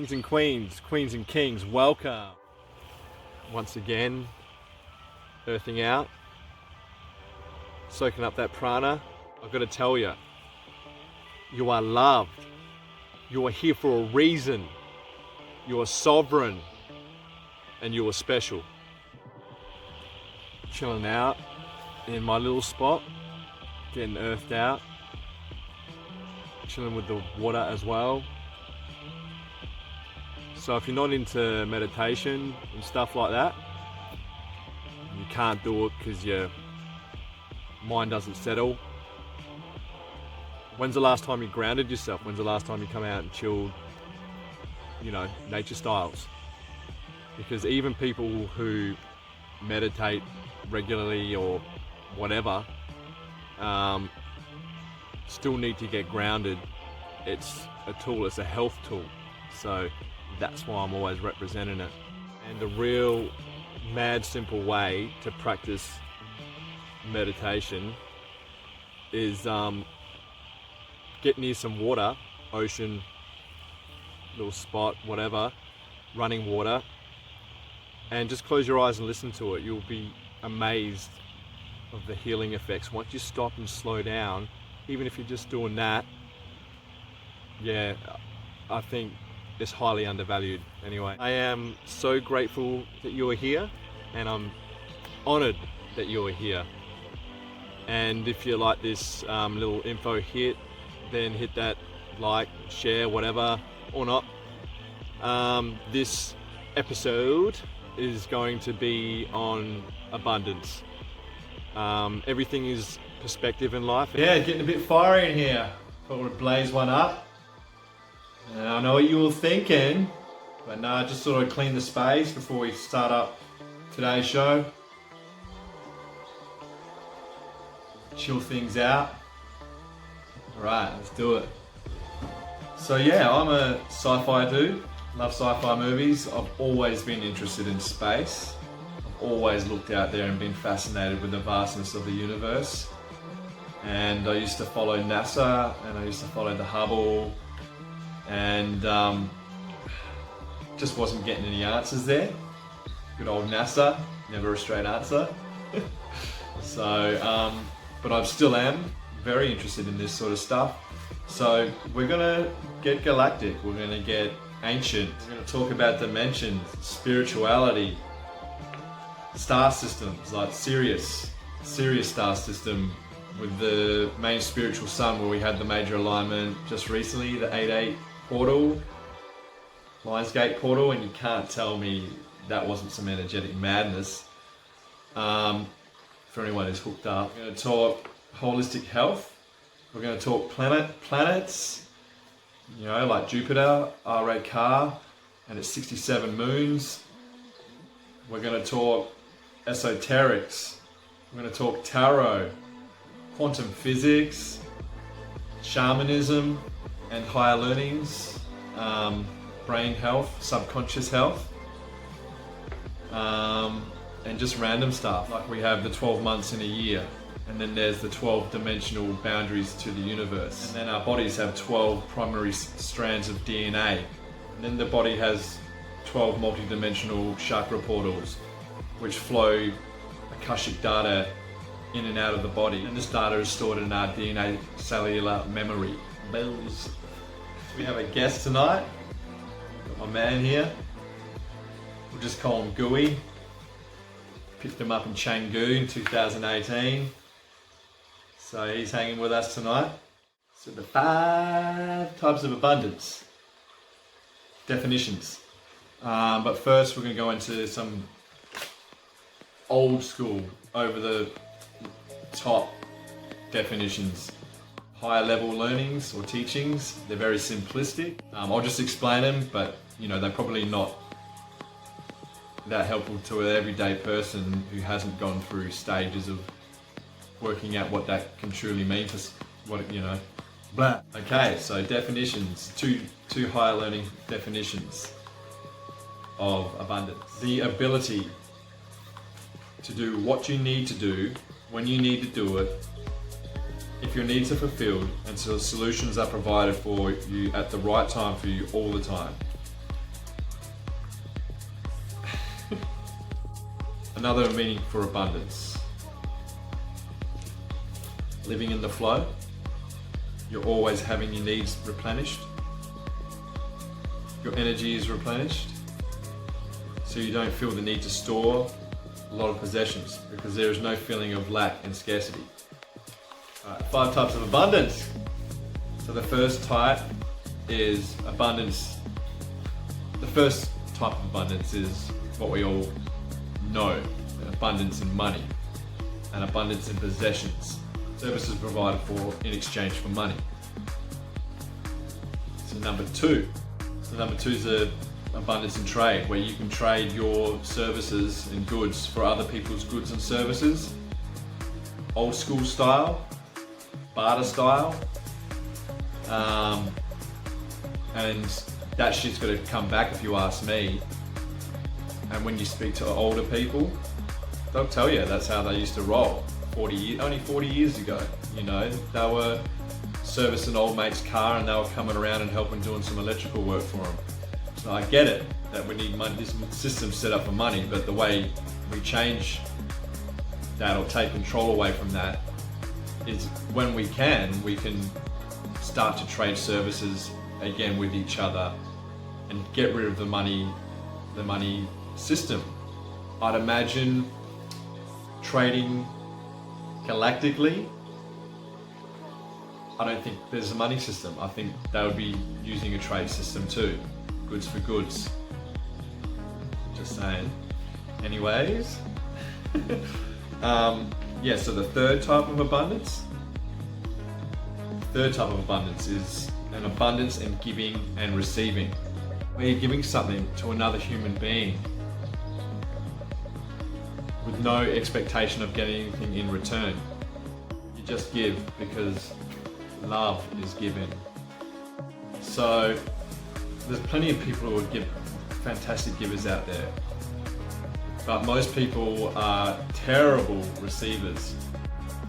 Kings and queens, queens and kings, welcome. Once again, earthing out, soaking up that prana. I've got to tell you, you are loved. You are here for a reason. You are sovereign and you are special. Chilling out in my little spot, getting earthed out, chilling with the water as well. So if you're not into meditation and stuff like that, you can't do it because your mind doesn't settle. When's the last time you grounded yourself? When's the last time you come out and chilled, nature styles? Because even people who meditate regularly or whatever, still need to get grounded. It's a tool, it's a health tool. So that's why I'm always representing it. And the real mad simple way to practice meditation is get near some water, ocean, little spot, whatever, running water, and just close your eyes and listen to it. You'll be amazed of the healing effects. Once you stop and slow down, even if you're just doing that, yeah, I think it's highly undervalued anyway. I am so grateful that you are here, and I'm honored that you are here. And if you like this little info hit, then hit that like, share, whatever, or not. This episode is going to be on abundance. Everything is perspective in life. Yeah, getting a bit fiery in here. Thought we'd blaze one up. I know what you were thinking, but no, I just thought I'd clean the space before we start up today's show. Chill things out. Alright, let's do it. So yeah, I'm a sci-fi dude. Love sci-fi movies. I've always been interested in space. I've always looked out there and been fascinated with the vastness of the universe. And I used to follow NASA, and I used to follow the Hubble, and just wasn't getting any answers there. Good old NASA, never a straight answer. So, but I still am very interested in this sort of stuff. So we're gonna get galactic, we're gonna get ancient, we're gonna talk about dimensions, spirituality, star systems like Sirius star system with the main spiritual sun, where we had the major alignment just recently, the 8-8 portal, Lionsgate portal, and you can't tell me that wasn't some energetic madness. For anyone who's hooked up, we're going to talk holistic health. We're going to talk planets, like Jupiter, R-A-Car, and its 67 moons. We're going to talk esoterics. We're going to talk tarot, quantum physics, shamanism, and higher learnings, brain health, subconscious health, and just random stuff. Like we have the 12 months in a year, and then there's the 12 dimensional boundaries to the universe. And then our bodies have 12 primary strands of DNA. And then the body has 12 multi-dimensional chakra portals, which flow Akashic data in and out of the body. And this data is stored in our DNA cellular memory. Bells. We have a guest tonight. Got my man here. We'll just call him Gooey. Picked him up in Chengdu in 2018. So he's hanging with us tonight. So the 5 types of abundance. Definitions. But first we're going to go into some old school, over the top definitions. Higher level learnings or teachings, they're very simplistic. I'll just explain them, but they're probably not that helpful to an everyday person who hasn't gone through stages of working out what that can truly mean for blah. Okay, so definitions, two higher learning definitions of abundance. The ability to do what you need to do when you need to do it, if your needs are fulfilled, and so solutions are provided for you at the right time for you all the time. Another meaning for abundance. Living in the flow. You're always having your needs replenished. Your energy is replenished. So you don't feel the need to store a lot of possessions because there is no feeling of lack and scarcity. Alright, 5 types of abundance. So the first type is abundance. The first type of abundance is what we all know, an abundance in money, an abundance in possessions, services provided for in exchange for money. So number two is a abundance in trade, where you can trade your services and goods for other people's goods and services. Old school style, barter style, and that shit's got to come back if you ask me. And when you speak to older people, they'll tell you that's how they used to roll only 40 years ago. You know, they were servicing an old mate's car and they were coming around and helping doing some electrical work for them. So I get it that we need money, this system's set up for money, but the way we change that or take control away from that is when we can start to trade services again with each other and get rid of the money system. I'd imagine trading galactically. I don't think there's a money system. I think they would be using a trade system too. Goods for goods. Just saying. Anyways. Yeah, so the third type of abundance. Third type of abundance is an abundance in giving and receiving. Where you're giving something to another human being with no expectation of getting anything in return. You just give because love is given. So there's plenty of people who would give fantastic givers out there, but most people are terrible receivers.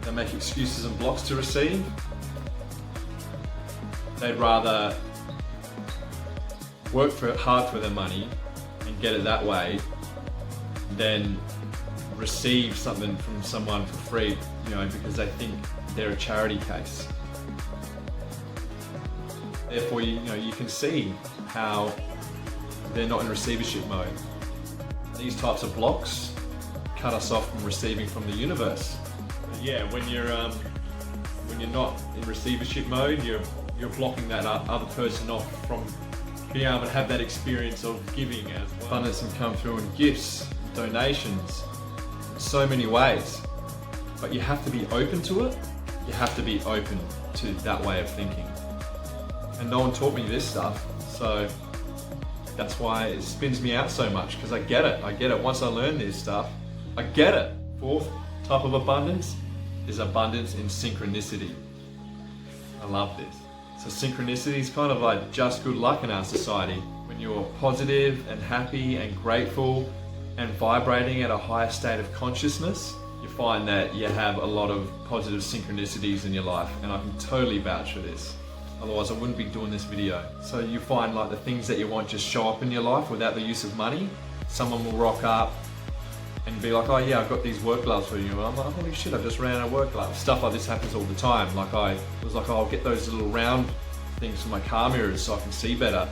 They make excuses and blocks to receive. They'd rather work hard for their money and get it that way than receive something from someone for free, you know, because they think they're a charity case. Therefore, you know, you can see how they're not in receivership mode. These types of blocks cut us off from receiving from the universe. But yeah, when you're not in receivership mode, you're blocking that other person off from being able to have that experience of giving as well. Abundance can come through in gifts, donations, in so many ways. But you have to be open to it. You have to be open to that way of thinking. And no one taught me this stuff, so that's why it spins me out so much, because I get it. Once I learn this stuff, I get it. Fourth type of abundance is abundance in synchronicity. I love this. So synchronicity is kind of like just good luck in our society. When you're positive and happy and grateful and vibrating at a higher state of consciousness, you find that you have a lot of positive synchronicities in your life, and I can totally vouch for this. Otherwise I wouldn't be doing this video. So you find like the things that you want just show up in your life without the use of money. Someone will rock up and be like, oh yeah, I've got these work gloves for you. And I'm like, holy shit, I just ran out of work gloves. Stuff like this happens all the time. Like I was like, oh, I'll get those little round things for my car mirrors so I can see better.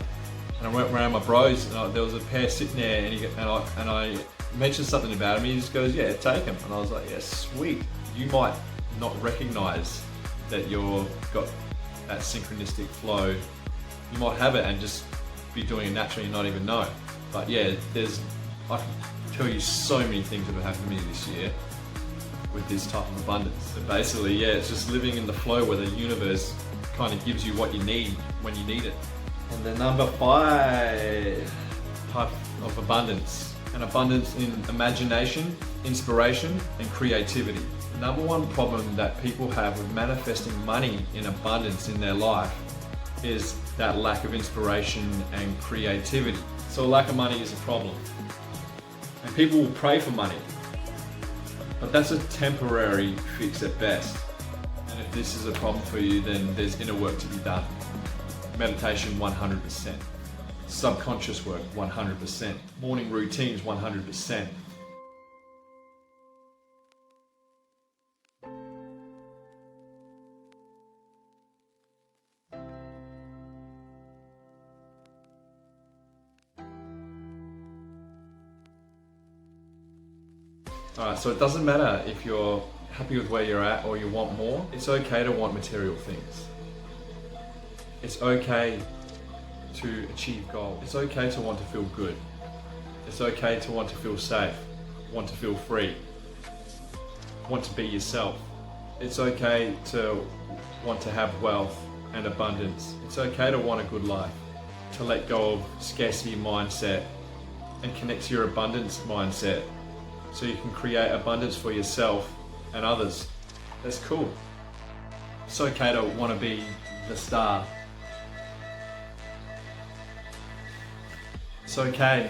And I went around my bros and there was a pair sitting there and I mentioned something about him. He just goes, yeah, take them. And I was like, yeah, sweet. You might not recognize that you've got that synchronistic flow. You might have it and just be doing it naturally and not even know. But yeah, I can tell you so many things that have happened to me this year with this type of abundance. So basically, yeah, it's just living in the flow where the universe kind of gives you what you need when you need it. And the number 5 type of abundance, an abundance in imagination, inspiration, and creativity. The number one problem that people have with manifesting money in abundance in their life is that lack of inspiration and creativity. So a lack of money is a problem. And people will pray for money, but that's a temporary fix at best. And if this is a problem for you, then there's inner work to be done. Meditation 100%, subconscious work 100%, morning routines 100%. Alright, so it doesn't matter if you're happy with where you're at or you want more. It's okay to want material things. It's okay to achieve goals. It's okay to want to feel good. It's okay to want to feel safe, want to feel free, want to be yourself. It's okay to want to have wealth and abundance. It's okay to want a good life, to let go of scarcity mindset and connect to your abundance mindset so you can create abundance for yourself and others. That's cool. It's okay to want to be the star. It's okay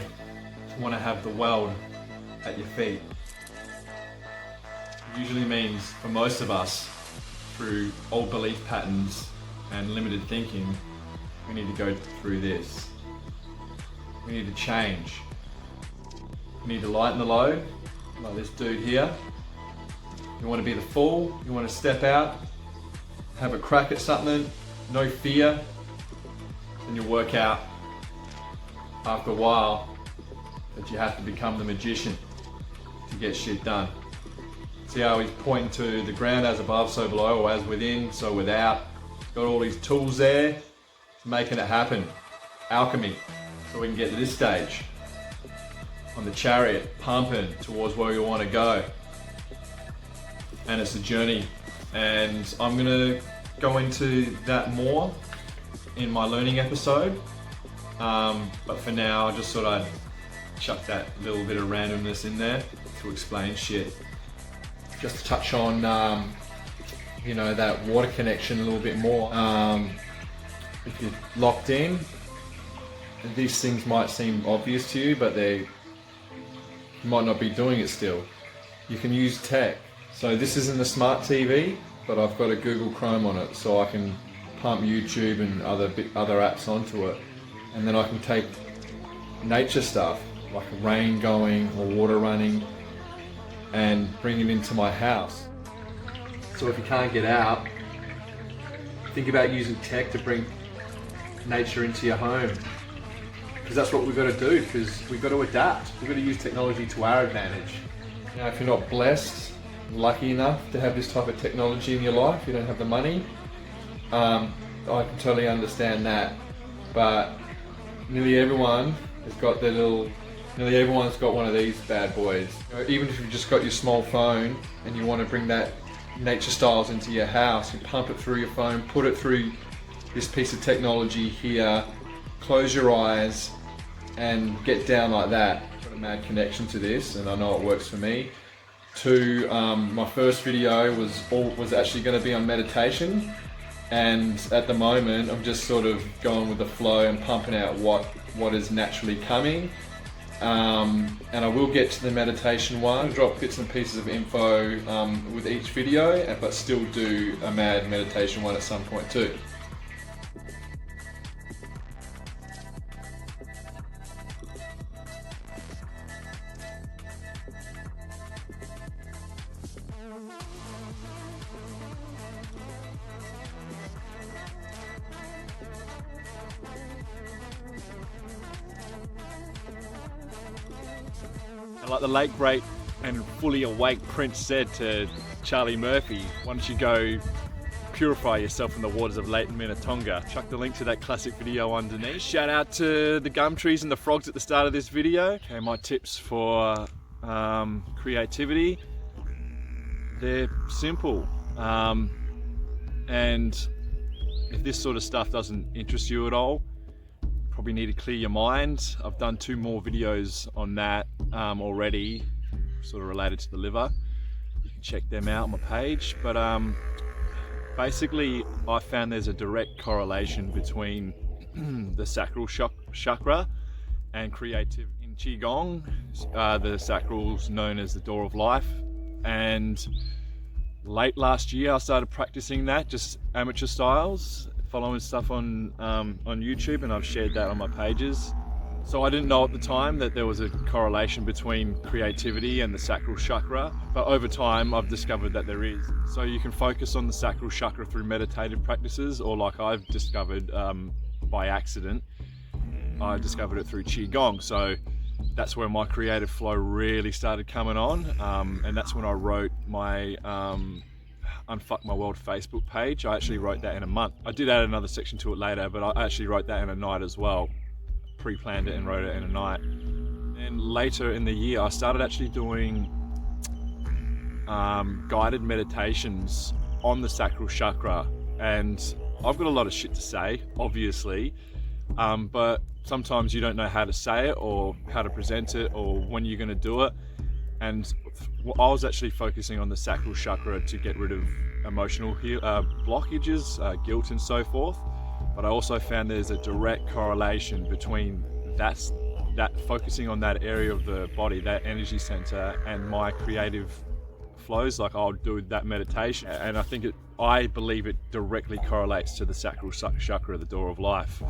to want to have the world at your feet. It usually means, for most of us, through old belief patterns and limited thinking, we need to go through this. We need to change. We need to lighten the load, like this dude here. You want to be the fool, you want to step out, have a crack at something, no fear, then you work out after a while that you have to become the magician to get shit done. See how he's pointing to the ground, as above, so below, or as within, so without. Got all these tools there, making it happen. Alchemy, so we can get to this stage. On the chariot, pumping towards where we want to go. And it's a journey. And I'm gonna go into that more in my learning episode. But for now, I just thought I'd chuck that little bit of randomness in there to explain shit. Just to touch on, that water connection a little bit more. If you're locked in, these things might seem obvious to you, but you might not be doing it still. You can use tech. So this isn't a smart TV, but I've got a Google Chrome on it, so I can pump YouTube and other apps onto it. And then I can take nature stuff, like rain going or water running, and bring it into my house. So if you can't get out, think about using tech to bring nature into your home. Because that's what we've got to do, because we've got to adapt. We've got to use technology to our advantage. Now, if you're not blessed, lucky enough to have this type of technology in your life, you don't have the money, I can totally understand that. But nearly everyone has got nearly everyone's got one of these bad boys. Even if you've just got your small phone and you want to bring that nature styles into your house, you pump it through your phone, put it through this piece of technology here, close your eyes and get down like that. I've got a mad connection to this and I know it works for me. My first video was actually going to be on meditation, and at the moment I'm just sort of going with the flow and pumping out what is naturally coming. And I will get to the meditation one, drop bits and pieces of info with each video, but still do a mad meditation one at some point too. Like the late great and fully awake Prince said to Charlie Murphy, why don't you go purify yourself in the waters of Lake Minnetonka? Chuck the link to that classic video underneath. Shout out to the gum trees and the frogs at the start of this video. Okay, my tips for creativity, they're simple. And if this sort of stuff doesn't interest you at all, probably need to clear your mind. I've done 2 more videos on that already, sort of related to the liver. You can check them out on my page. But basically, I found there's a direct correlation between the sacral chakra and creativity. In Qigong, the sacral's known as the door of life. And late last year, I started practicing that, just amateur styles, following stuff on YouTube, and I've shared that on my pages. So I didn't know at the time that there was a correlation between creativity and the sacral chakra, but over time I've discovered that there is. So you can focus on the sacral chakra through meditative practices, or like I've discovered by accident, I discovered it through Qigong. So that's where my creative flow really started coming on, and that's when I wrote my Unfuck My World Facebook page. I actually wrote that in a month. I did add another section to it later, but I actually wrote that in a night as well. Pre-planned it and wrote it in a night. And later in the year, I started actually doing guided meditations on the sacral chakra, and I've got a lot of shit to say, obviously, but sometimes you don't know how to say it or how to present it or when you're going to do it. And I was actually focusing on the sacral chakra to get rid of emotional blockages, guilt and so forth. But I also found there's a direct correlation between that focusing on that area of the body, that energy center, and my creative flows. Like, I'll do that meditation, and I believe it directly correlates to the sacral chakra, the door of life.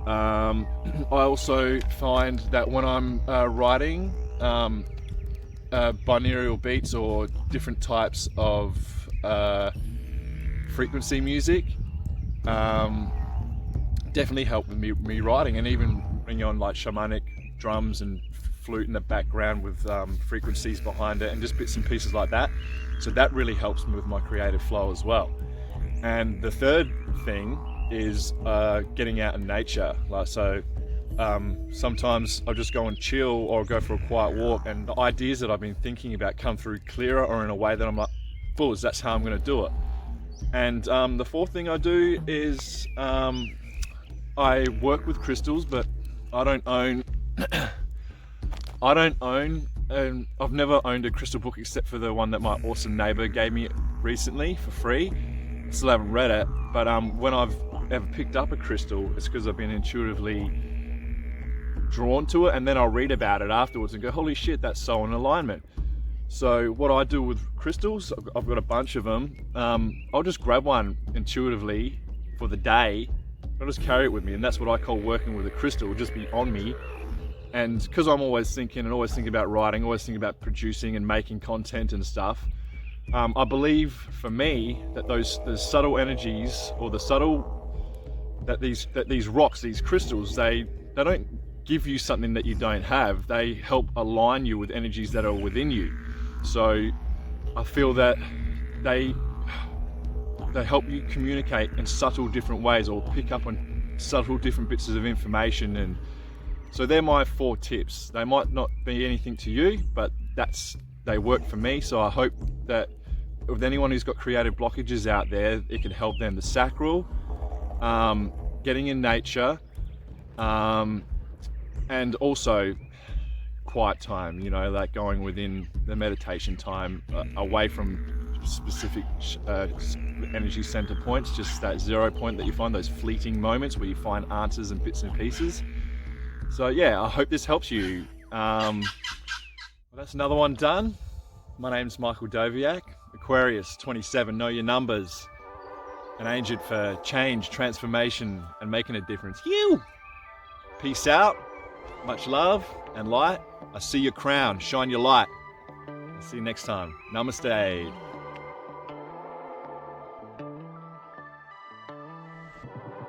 I also find that when I'm writing binaural beats or different types of frequency music, definitely help with me writing, and even bring on like shamanic drums and flute in the background with frequencies behind it and just bits and pieces like that. So that really helps me with my creative flow as well. And the third thing is getting out in nature. Sometimes I'll just go and chill or go for a quiet walk, and the ideas that I've been thinking about come through clearer or in a way that I'm like, fools, that's how I'm going to do it. And the fourth thing I do is I work with crystals, but I don't own and I've never owned a crystal book except for the one that my awesome neighbor gave me recently for free. I still haven't read it, but when I've ever picked up a crystal, it's because I've been intuitively drawn to it, and then I'll read about it afterwards and go, holy shit, that's so in alignment. So what I do with crystals, I've got a bunch of them. I'll just grab one intuitively for the day. I'll just carry it with me, and that's what I call working with a crystal. It'll just be on me. And because I'm always thinking about writing, always thinking about producing and making content and stuff, I believe for me that the subtle energies, or that these rocks, these crystals, they don't give you something that you don't have. They help align you with energies that are within you. So I feel that they help you communicate in subtle different ways, or pick up on subtle different bits of information. And so they're my 4 tips. They might not be anything to you, but they work for me. So I hope that with anyone who's got creative blockages out there, it can help them. The sacral, getting in nature, and also quiet time, like going within the meditation time, away from specific energy center points, just that 0 point that you find, those fleeting moments where you find answers and bits and pieces. So yeah, I hope this helps you. Well, that's another one done. My name's Michael Doviak, Aquarius 27, know your numbers, an agent for change, transformation, and making a difference. You. Peace out, much love and light. I see your crown, shine your light. I'll see you next time. Namaste.